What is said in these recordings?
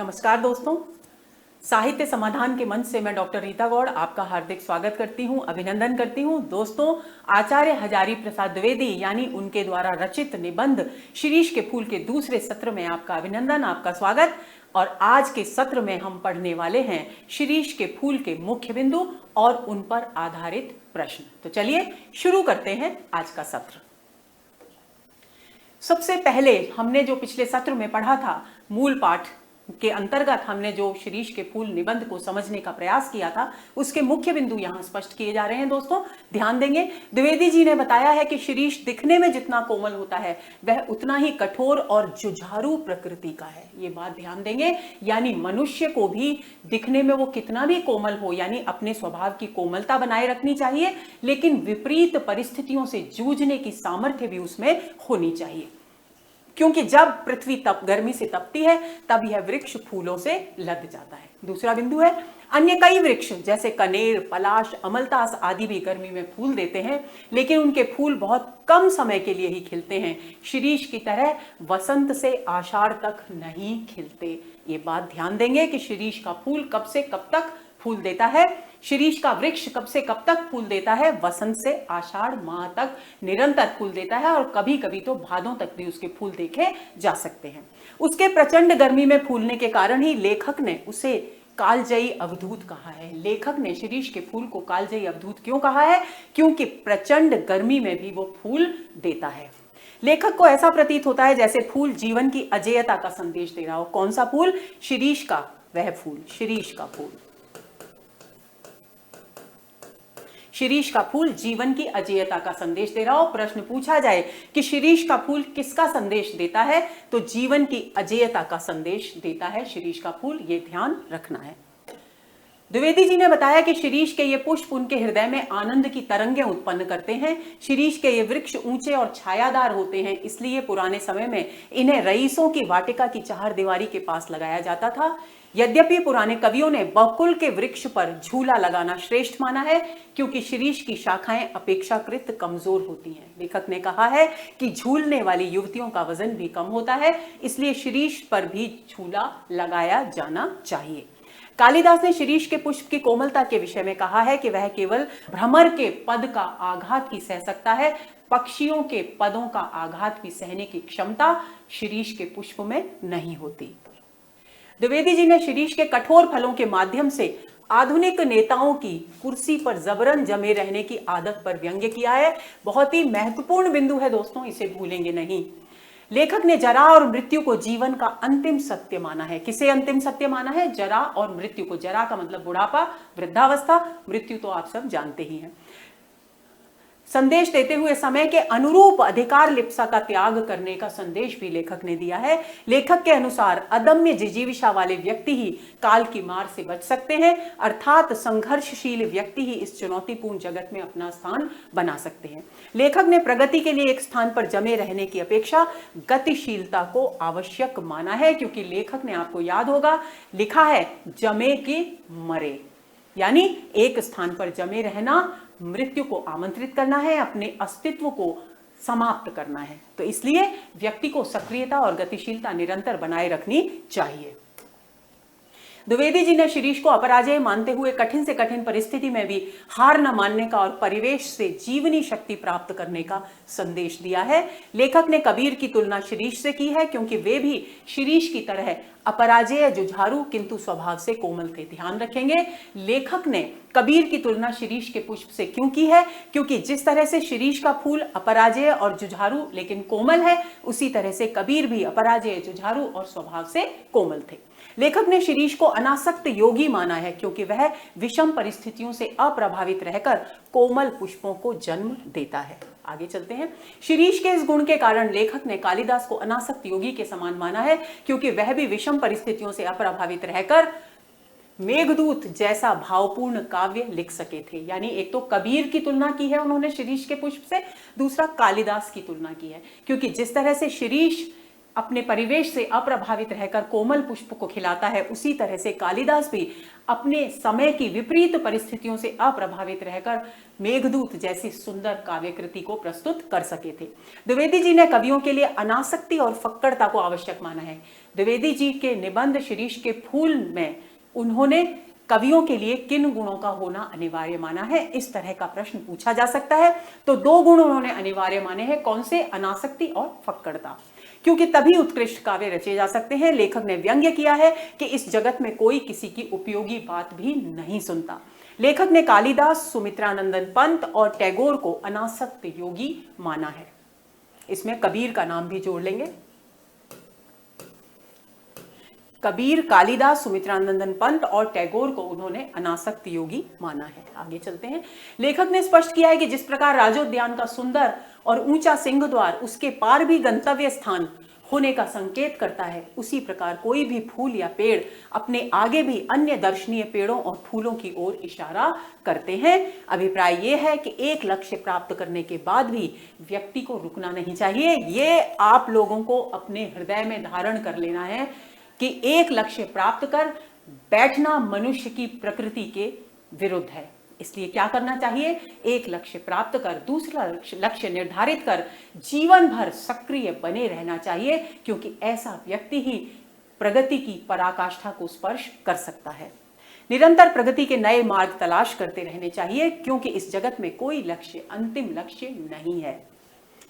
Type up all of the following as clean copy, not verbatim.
नमस्कार दोस्तों, साहित्य समाधान के मंच से मैं डॉक्टर रीता गौड़ आपका हार्दिक स्वागत करती हूं, अभिनंदन करती हूं। दोस्तों, आचार्य हजारी प्रसाद द्विवेदी यानी उनके द्वारा रचित निबंध शिरीष के फूल के दूसरे सत्र में आपका अभिनंदन, आपका स्वागत। और आज के सत्र में हम पढ़ने वाले हैं शिरीष के फूल के मुख्य बिंदु और उन पर आधारित प्रश्न। तो चलिए शुरू करते हैं आज का सत्र। सबसे पहले हमने जो पिछले सत्र में पढ़ा था, मूल पाठ के अंतर्गत हमने जो शिरीष के फूल निबंध को समझने का प्रयास किया था, उसके मुख्य बिंदु यहां स्पष्ट किए जा रहे हैं। दोस्तों ध्यान देंगे, द्विवेदी जी ने बताया है कि शिरीष दिखने में जितना कोमल होता है वह उतना ही कठोर और जुझारू प्रकृति का है। ये बात ध्यान देंगे, यानी मनुष्य को भी दिखने में वो कितना भी कोमल हो, यानी अपने स्वभाव की कोमलता बनाए रखनी चाहिए, लेकिन विपरीत परिस्थितियों से जूझने की सामर्थ्य भी उसमें होनी चाहिए। क्योंकि जब पृथ्वी गर्मी से तपती है तब यह वृक्ष फूलों से लद जाता है। दूसरा बिंदु है, अन्य कई वृक्ष जैसे कनेर, पलाश, अमलतास आदि भी गर्मी में फूल देते हैं, लेकिन उनके फूल बहुत कम समय के लिए ही खिलते हैं। शिरीष की तरह वसंत से आषाढ़ तक नहीं खिलते। ये बात ध्यान देंगे कि शिरीष का फूल कब से कब तक फूल देता है। शिरीष का वृक्ष कब से कब तक फूल देता है? वसंत से आषाढ़ माह तक निरंतर फूल देता है, और कभी कभी तो भादों तक भी उसके फूल देखे जा सकते हैं। उसके प्रचंड गर्मी में फूलने के कारण ही लेखक ने उसे कालजयी अवधूत कहा है। लेखक ने शिरीष के फूल को कालजयी अवधूत क्यों कहा है? क्योंकि प्रचंड गर्मी में भी वो फूल देता है। लेखक को ऐसा प्रतीत होता है जैसे फूल जीवन की अजेयता का संदेश दे रहा हो। कौन सा फूल? शिरीष का वह फूल, शिरीष का फूल। शिरीष का फूल जीवन की अजेयता का संदेश दे रहा हो। प्रश्न पूछा जाए कि शिरीष का फूल किसका संदेश देता है, तो जीवन की अजेयता का संदेश देता है शिरीष का फूल। ये ध्यान रखना है। द्विवेदी जी ने बताया कि शिरीष के ये पुष्प उनके हृदय में आनंद की तरंगें उत्पन्न करते हैं। शिरीष के ये वृक्ष ऊंचे और छायादार होते हैं, इसलिए पुराने समय में इन्हें रईसों की वाटिका की चहारदीवारी के पास लगाया जाता था। यद्यपि पुराने कवियों ने बकुल के वृक्ष पर झूला लगाना श्रेष्ठ माना है, क्योंकि शिरीष की शाखाएं अपेक्षाकृत कमजोर होती हैं। लेखक ने कहा है कि झूलने वाली युवतियों का वजन भी कम होता है, इसलिए शिरीष पर भी झूला लगाया जाना चाहिए। कालिदास ने शिरीष के पुष्प की कोमलता के विषय में कहा है कि वह केवल भ्रमर के पद का आघात ही सह सकता है, पक्षियों के पदों का आघात भी सहने की क्षमता शिरीष के पुष्प में नहीं होती। द्विवेदी जी ने शिरीष के कठोर फलों के माध्यम से आधुनिक नेताओं की कुर्सी पर जबरन जमे रहने की आदत पर व्यंग्य किया है। बहुत ही महत्वपूर्ण बिंदु है दोस्तों, इसे भूलेंगे नहीं। लेखक ने जरा और मृत्यु को जीवन का अंतिम सत्य माना है। किसे अंतिम सत्य माना है? जरा और मृत्यु को। जरा का मतलब बुढ़ापा, वृद्धावस्था, मृत्यु तो आप सब जानते ही हैं। संदेश देते हुए समय के अनुरूप अधिकार लिप्सा का त्याग करने का संदेश भी लेखक ने दिया है। लेखक के अनुसार अदम्य जिजीविषा वाले व्यक्ति ही काल की मार से बच सकते हैं, अर्थात संघर्षशील व्यक्ति ही इस चुनौतीपूर्ण जगत में अपना स्थान बना सकते हैं। लेखक ने प्रगति के लिए एक स्थान पर जमे रहने की अपेक्षा गतिशीलता को आवश्यक माना है, क्योंकि लेखक ने, आपको याद होगा, लिखा है जमे कि मरे, यानी एक स्थान पर जमे रहना मृत्यु को आमंत्रित करना है, अपने अस्तित्व को समाप्त करना है। तो इसलिए व्यक्ति को सक्रियता और गतिशीलता निरंतर बनाए रखनी चाहिए। द्विवेदी जी ने शिरीष को अपराजय मानते हुए कठिन से कठिन परिस्थिति में भी हार न मानने का और परिवेश से जीवनी शक्ति प्राप्त करने का संदेश दिया है। लेखक ने कबीर की तुलना शिरीष से की है, क्योंकि वे भी शिरीष की तरह अपराजय, जुझारू किंतु स्वभाव से कोमल थे। ध्यान रखेंगे, लेखक ने कबीर की तुलना शिरीष के पुष्प से क्यों की है? क्योंकि जिस तरह से शिरीष का फूल अपराजय और जुझारू लेकिन कोमल है, उसी तरह से कबीर भी अपराजय, जुझारू और स्वभाव से कोमल थे। लेखक ने शिरीष को अनासक्त योगी माना है, क्योंकि वह विषम परिस्थितियों से अप्रभावित रहकर कोमल पुष्पों को जन्म देता है। आगे चलते हैं। शिरीष के इस गुण के कारण लेखक ने कालिदास को अनासक्त योगी के समान माना है, क्योंकि वह भी विषम परिस्थितियों से अप्रभावित रहकर मेघदूत जैसा भावपूर्ण काव्य लिख सके थे। यानी एक तो कबीर की तुलना की है उन्होंने शिरीष के पुष्प से, दूसरा कालिदास की तुलना की है, क्योंकि जिस तरह से शिरीष अपने परिवेश से अप्रभावित रहकर कोमल पुष्प को खिलाता है, उसी तरह से कालिदास भी अपने समय की विपरीत परिस्थितियों से अप्रभावित रहकर मेघदूत जैसी सुंदर काव्य कृति को प्रस्तुत कर सके थे। द्विवेदी जी ने कवियों के लिए अनासक्ति और फक्कड़ता को आवश्यक माना है। द्विवेदी जी के निबंध शिरीष के फूल में उन्होंने कवियों के लिए किन गुणों का होना अनिवार्य माना है, इस तरह का प्रश्न पूछा जा सकता है। तो 2 गुण उन्होंने अनिवार्य माने हैं। कौन से? अनासक्ति और फक्कड़ता, क्योंकि तभी उत्कृष्ट काव्य रचे जा सकते हैं। लेखक ने व्यंग्य किया है कि इस जगत में कोई किसी की उपयोगी बात भी नहीं सुनता। लेखक ने कालिदास, सुमित्रानंदन पंत और टैगोर को अनासक्त योगी माना है। इसमें कबीर का नाम भी जोड़ लेंगे। कबीर, कालिदास, सुमित्रानंदन पंत और टैगोर को उन्होंने अनासक्त योगी माना है। आगे चलते हैं। लेखक ने स्पष्ट किया है कि जिस प्रकार राजोद्यान का सुंदर और ऊंचा सिंह द्वार उसके पार भी गंतव्य स्थान होने का संकेत करता है, उसी प्रकार कोई भी फूल या पेड़ अपने आगे भी अन्य दर्शनीय पेड़ों और फूलों की ओर इशारा करते हैं। अभिप्राय यह है कि एक लक्ष्य प्राप्त करने के बाद भी व्यक्ति को रुकना नहीं चाहिए। ये आप लोगों को अपने हृदय में धारण कर लेना है कि एक लक्ष्य प्राप्त कर बैठना मनुष्य की प्रकृति के विरुद्ध है। इसलिए क्या करना चाहिए? एक लक्ष्य प्राप्त कर दूसरा लक्ष्य निर्धारित कर जीवन भर सक्रिय बने रहना चाहिए, क्योंकि ऐसा व्यक्ति ही प्रगति की पराकाष्ठा को स्पर्श कर सकता है। निरंतर प्रगति के नए मार्ग तलाश करते रहने चाहिए, क्योंकि इस जगत में कोई लक्ष्य अंतिम लक्ष्य नहीं है।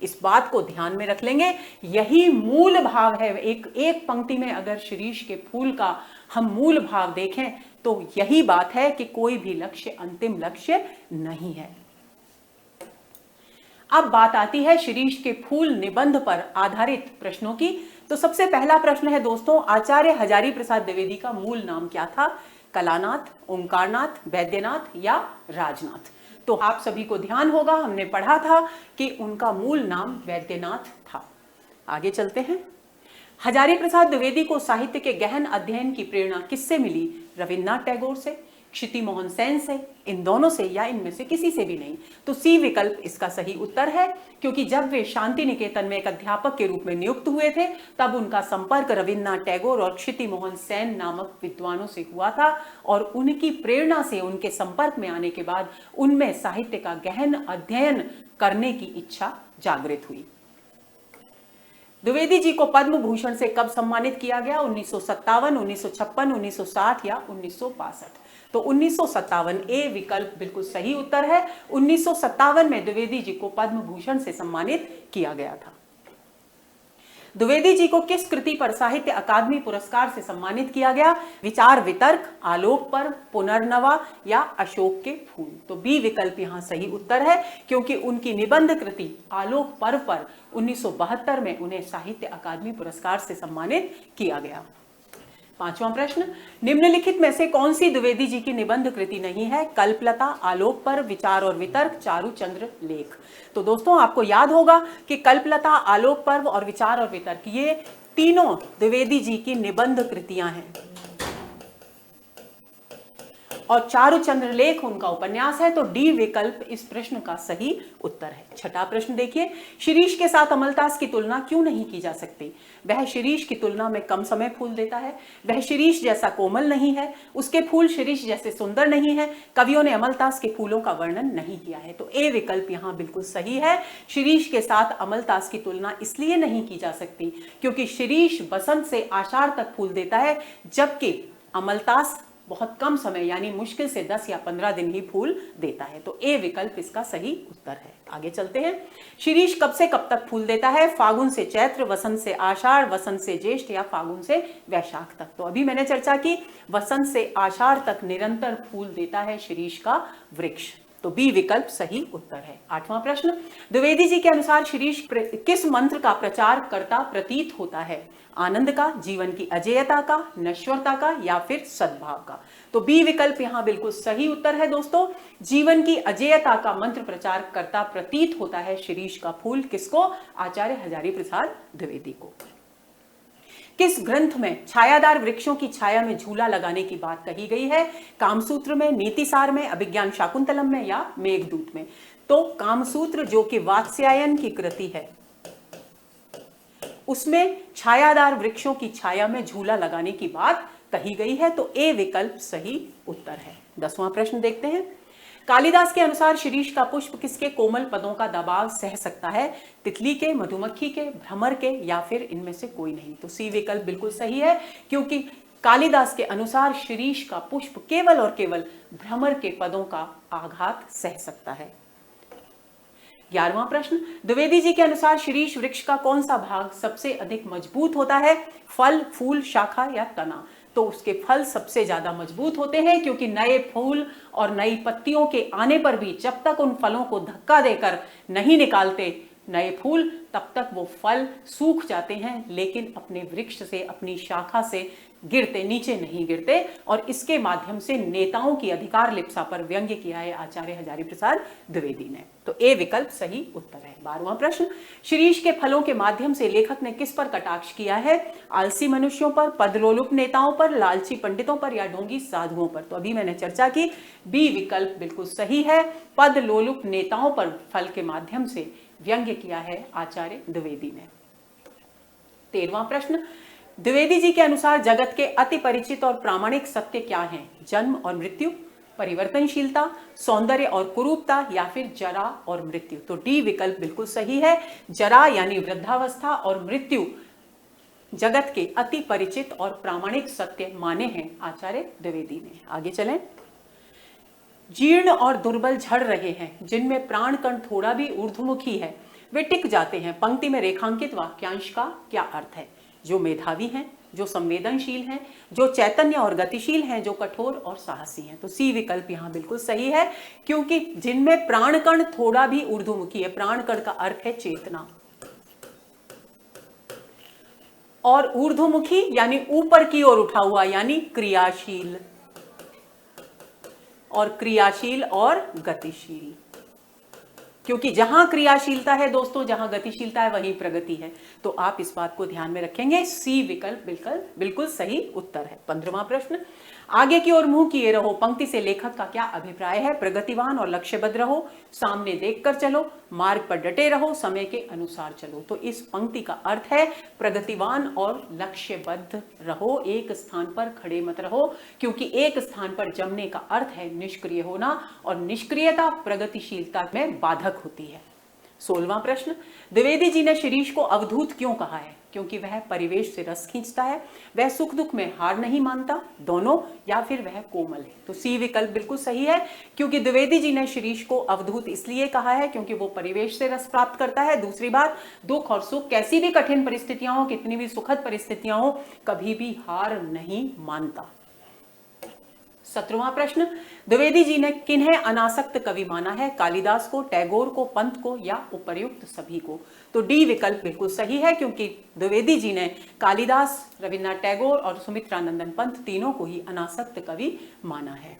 इस बात को ध्यान में रख लेंगे। यही मूल भाव है। एक पंक्ति में अगर शिरीष के फूल का हम मूल भाव देखें तो यही बात है कि कोई भी लक्ष्य अंतिम लक्ष्य नहीं है। अब बात आती है शिरीष के फूल निबंध पर आधारित प्रश्नों की। तो सबसे पहला प्रश्न है दोस्तों, आचार्य हजारी प्रसाद द्विवेदी का मूल नाम क्या था? कलानाथ, ओंकारनाथ, वैद्यनाथ या राजनाथ? तो आप सभी को ध्यान होगा, हमने पढ़ा था कि उनका मूल नाम वैद्यनाथ था। आगे चलते हैं। हजारी प्रसाद द्विवेदी को साहित्य के गहन अध्ययन की प्रेरणा किससे मिली? रविन्द्रनाथ टैगोर से, क्षिति मोहन सेन से, इन दोनों से या इनमें से किसी से भी नहीं। तो सी विकल्प इसका सही उत्तर है, क्योंकि जब वे शांति निकेतन में एक अध्यापक के रूप में नियुक्त हुए थे तब उनका संपर्क रविन्द्रनाथ टैगोर और क्षिति मोहन सेन नामक विद्वानों से हुआ था, और उनकी प्रेरणा से उनके संपर्क में आने के बाद उनमें साहित्य का गहन अध्ययन करने की इच्छा जागृत हुई। द्विवेदी जी को पद्म भूषण से कब सम्मानित किया गया? 1957, 1956, 1960 या 1962? तो 1957 ए विकल्प बिल्कुल सही उत्तर है। 1957 में द्विवेदी जी को पद्म भूषण से सम्मानित किया गया था। द्विवेदी जी को किस कृति पर साहित्य अकादमी पुरस्कार से सम्मानित किया गया? विचार वितर्क, आलोक पर्व, पुनर्नवा या अशोक के फूल? तो बी विकल्प यहां सही उत्तर है, क्योंकि उनकी निबंध कृति आलोक पर्व पर 1972 में उन्हें साहित्य अकादमी पुरस्कार से सम्मानित किया गया। पांचवां प्रश्न, निम्नलिखित में से कौन सी द्विवेदी जी की निबंध कृति नहीं है? कल्पलता, आलोक पर्व, विचार और वितर्क, चारुचंद्र लेख? तो दोस्तों आपको याद होगा कि कल्पलता, आलोक पर्व और विचार और वितर्क ये तीनों द्विवेदी जी की निबंध कृतियां हैं, और चारुचंद्र लेख उनका उपन्यास है। तो डी विकल्प इस प्रश्न का सही उत्तर है। छठा प्रश्न देखिए, शिरीष के साथ अमलतास की तुलना क्यों नहीं की जा सकती? वह शिरीष की तुलना में कम समय फूल देता है, वह शिरीष जैसा कोमल नहीं है, उसके फूल शिरीष जैसे सुंदर नहीं है, कवियों ने अमलतास के फूलों का वर्णन नहीं किया है। तो ए विकल्प यहां बिल्कुल सही है। शिरीष के साथ अमलतास की तुलना इसलिए नहीं की जा सकती क्योंकि शिरीष बसंत से आषाढ़ तक फूल देता है, जबकि अमलतास बहुत कम समय यानी मुश्किल से 10 या 15 दिन ही फूल देता है। तो ए विकल्प इसका सही उत्तर है। आगे चलते हैं। शिरीष कब से कब तक फूल देता है? फागुन से चैत्र, वसंत से आषाढ़, वसंत से ज्येष्ठ या फागुन से वैशाख तक? तो अभी मैंने चर्चा की, वसंत से आषाढ़ तक निरंतर फूल देता है शिरीष का वृक्ष। तो बी विकल्प सही उत्तर है। आठवां प्रश्न, द्विवेदी जी के अनुसार शिरीष किस मंत्र का प्रचार करता प्रतीत होता है? आनंद का, जीवन की अजेयता का, नश्वरता का या फिर सद्भाव का? तो बी विकल्प यहां बिल्कुल सही उत्तर है दोस्तों। जीवन की अजेयता का मंत्र प्रचार करता प्रतीत होता है शिरीष का फूल। किसको? आचार्य हजारी प्रसाद द्विवेदी को। किस ग्रंथ में छायादार वृक्षों की छाया में झूला लगाने की बात कही गई है? कामसूत्र में, नीतिसार में, अभिज्ञान शाकुंतलम में या मेघदूत में? तो कामसूत्र जो कि वात्स्यायन की कृति है, उसमें छायादार वृक्षों की छाया में झूला लगाने की बात कही गई है, तो ए विकल्प सही उत्तर है। 10वां प्रश्न देखते हैं। कालिदास के अनुसार शिरीष का पुष्प किसके कोमल पदों का दबाव सह सकता है? तितली के, मधुमक्खी के, भ्रमर के, या फिर इनमें से कोई नहीं? तो सी विकल्प बिल्कुल सही है, क्योंकि कालिदास के अनुसार शिरीष का पुष्प केवल और केवल भ्रमर के पदों का आघात सह सकता है। 11वां प्रश्न, द्विवेदी जी के अनुसार शिरीष वृक्ष का कौन सा भाग सबसे अधिक मजबूत होता है? फल, फूल, शाखा या तना? तो उसके फल सबसे ज्यादा मजबूत होते हैं, क्योंकि नए फूल और नई पत्तियों के आने पर भी जब तक उन फलों को धक्का देकर नहीं निकालते नए फूल, तब तक वो फल सूख जाते हैं, लेकिन अपने वृक्ष से, अपनी शाखा से गिरते, नीचे नहीं गिरते। और इसके माध्यम से नेताओं की अधिकार लिप्सा पर व्यंग्य किया है आचार्य हजारी प्रसाद द्विवेदी ने। तो ए विकल्प सही उत्तर है। 12वां प्रश्न, शिरीष के फलों के माध्यम से लेखक ने किस पर कटाक्ष किया है? आलसी मनुष्यों पर, पदलोलुप नेताओं पर, लालची पंडितों पर, या ढोंगी साधुओं पर? तो अभी मैंने चर्चा की, बी विकल्प बिल्कुल सही है। पदलोलुप नेताओं पर फल के माध्यम से व्यंग्य किया है आचार्य द्विवेदी ने। 13वां प्रश्न, द्विवेदी जी के अनुसार जगत के अति परिचित और प्रामाणिक सत्य क्या हैं? जन्म और मृत्यु, परिवर्तनशीलता, सौंदर्य और कुरूपता, या फिर जरा और मृत्यु? तो डी विकल्प बिल्कुल सही है। जरा यानी वृद्धावस्था और मृत्यु जगत के अति परिचित और प्रामाणिक सत्य माने हैं आचार्य द्विवेदी ने। आगे चलें। जीर्ण और दुर्बल झड़ रहे हैं, जिनमें प्राण कण थोड़ा भी ऊर्ध्वमुखी है, वे टिक जाते हैं। पंक्ति में रेखांकित वाक्यांश का क्या अर्थ है? जो मेधावी हैं, जो संवेदनशील हैं, जो चैतन्य और गतिशील हैं, जो कठोर और साहसी हैं? तो सी विकल्प यहाँ बिल्कुल सही है, क्योंकि जिनमें प्राण कण थोड़ा भी ऊर्ध्वमुखी है, प्राण कण का अर्थ है चेतना, और ऊर्ध्वमुखी यानी ऊपर की ओर उठा हुआ, यानी क्रियाशील, और क्रियाशील और गतिशील। क्योंकि जहां क्रियाशीलता है दोस्तों, जहां गतिशीलता है, वहीं प्रगति है। तो आप इस बात को ध्यान में रखेंगे। सी विकल्प बिल्कुल सही उत्तर है। 15वां प्रश्न, आगे की ओर मुंह किए रहो, पंक्ति से लेखक का क्या अभिप्राय है? प्रगतिवान और लक्ष्यबद्ध रहो, सामने देखकर चलो, मार्ग पर डटे रहो, समय के अनुसार चलो। तो इस पंक्ति का अर्थ है प्रगतिवान और लक्ष्यबद्ध रहो, एक स्थान पर खड़े मत रहो, क्योंकि एक स्थान पर जमने का अर्थ है निष्क्रिय होना, और निष्क्रियता प्रगतिशीलता में बाधक होती है। 16वां प्रश्न, द्विवेदी जी ने शिरीष को अवधूत क्यों कहा है? क्योंकि वह परिवेश से रस खींचता है, वह सुख दुख में हार नहीं मानता, दोनों, या फिर वह कोमल है? तो सी विकल्प बिल्कुल सही है, क्योंकि द्विवेदी जी ने शिरीष को अवधूत इसलिए कहा है क्योंकि वो परिवेश से रस प्राप्त करता है। दूसरी बात, दुख और सुख, कैसी भी कठिन परिस्थितियां हो, कितनी भी सुखद परिस्थितियां हो, कभी भी हार नहीं मानता। 17वां प्रश्न, द्विवेदी जी ने किन्हें अनासक्त कवि माना है? कालिदास को, टैगोर को, पंत को, या उपर्युक्त सभी को? तो डी विकल्प बिल्कुल सही है, क्योंकि द्विवेदी जी ने कालिदास, रविन्द्रनाथ टैगोर और सुमित्रानंदन पंत तीनों को ही अनासक्त कवि माना है।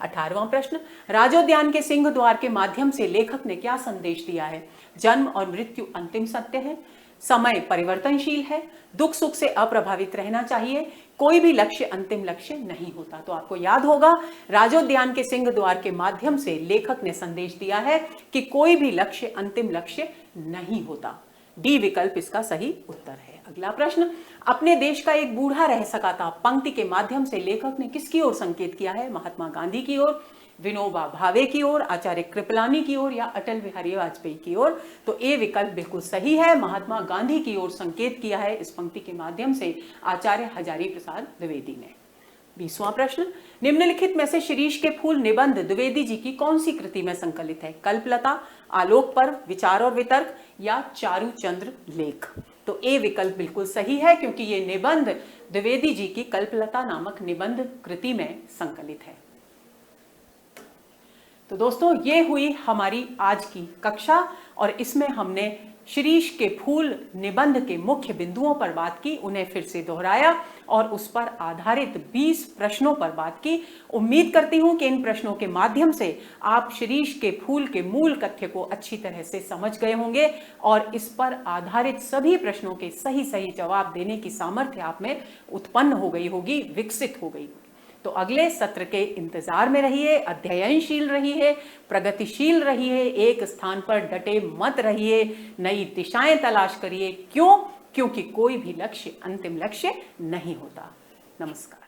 18वां प्रश्न, राजोद्यान के सिंह द्वार के माध्यम से लेखक ने क्या संदेश दिया है? जन्म और मृत्यु अंतिम सत्य है, समय परिवर्तनशील है, दुख सुख से अप्रभावित रहना चाहिए, कोई भी लक्ष्य अंतिम लक्ष्य नहीं होता। तो आपको याद होगा, राजोद्यान के सिंह द्वार के माध्यम से लेखक ने संदेश दिया है कि कोई भी लक्ष्य अंतिम लक्ष्य नहीं होता। डी विकल्प इसका सही उत्तर है। अगला प्रश्न, अपने देश का एक बूढ़ा रह सका था, पंक्ति के माध्यम से लेखक ने किसकी ओर संकेत किया है? महात्मा गांधी की ओर, विनोबा भावे की ओर, आचार्य कृपलानी की ओर, या अटल बिहारी वाजपेयी की ओर? तो ए विकल्प बिल्कुल सही है, महात्मा गांधी की ओर संकेत किया है इस पंक्ति के माध्यम से आचार्य हजारी प्रसाद द्विवेदी ने। 20वां प्रश्न, निम्नलिखित में से शिरीष के फूल निबंध द्विवेदी जी की कौन सी कृति में संकलित है? कल्पलता, आलोक पर्व, विचार और वितर्क, या चारुचंद्र लेख? तो ए विकल्प बिल्कुल सही है, क्योंकि ये निबंध द्विवेदी जी की कल्पलता नामक निबंध कृति में संकलित है। तो दोस्तों, ये हुई हमारी आज की कक्षा, और इसमें हमने शिरीष के फूल निबंध के मुख्य बिंदुओं पर बात की, उन्हें फिर से दोहराया और उस पर आधारित 20 प्रश्नों पर बात की। उम्मीद करती हूं कि इन प्रश्नों के माध्यम से आप शिरीष के फूल के मूल कथ्य को अच्छी तरह से समझ गए होंगे, और इस पर आधारित सभी प्रश्नों के सही सही जवाब देने की सामर्थ्य आप में उत्पन्न हो गई होगी, विकसित हो गई। तो अगले सत्र के इंतजार में रहिए, अध्ययनशील रहिए, प्रगतिशील रहिए, एक स्थान पर डटे मत रहिए, नई दिशाएं तलाश करिए। क्यों? क्योंकि कोई भी लक्ष्य अंतिम लक्ष्य नहीं होता। नमस्कार।